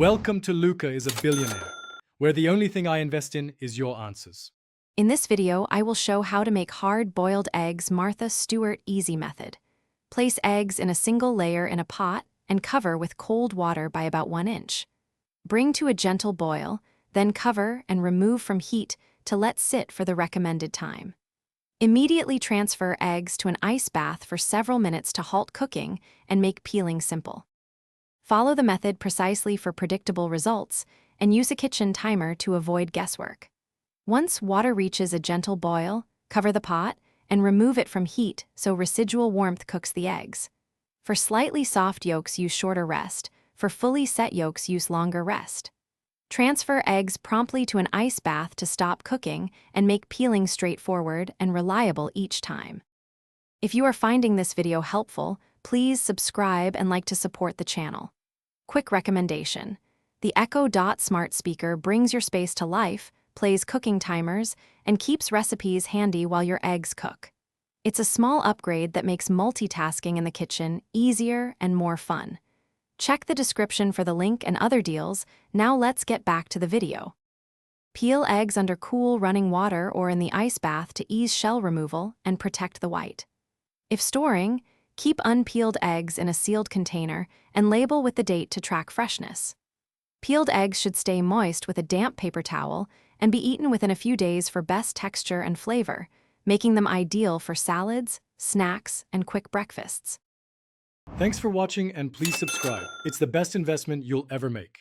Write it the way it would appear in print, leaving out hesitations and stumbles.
Welcome to Luca is a Billionaire, where the only thing I invest in is your answers. In this video, I will show how to make hard-boiled eggs Martha Stewart easy method. Place eggs in a single layer in a pot and cover with cold water by about 1 inch. Bring to a gentle boil, then cover and remove from heat to let sit for the recommended time. Immediately transfer eggs to an ice bath for several minutes to halt cooking and make peeling simple. Follow the method precisely for predictable results and use a kitchen timer to avoid guesswork. Once water reaches a gentle boil, cover the pot and remove it from heat so residual warmth cooks the eggs. For slightly soft yolks, use shorter rest. For fully set yolks, use longer rest. Transfer eggs promptly to an ice bath to stop cooking and make peeling straightforward and reliable each time. If you are finding this video helpful, please subscribe and like to support the channel. Quick recommendation: the Echo Dot smart speaker brings your space to life, plays cooking timers, and keeps recipes handy while your eggs cook. It's a small upgrade that makes multitasking in the kitchen easier and more fun. Check the description for the link and other deals. Now let's get back to the video. Peel eggs under cool running water or in the ice bath to ease shell removal and protect the white. If storing, keep unpeeled eggs in a sealed container and label with the date to track freshness. Peeled eggs should stay moist with a damp paper towel and be eaten within a few days for best texture and flavor, making them ideal for salads, snacks, and quick breakfasts. Thanks for watching and please subscribe. It's the best investment you'll ever make.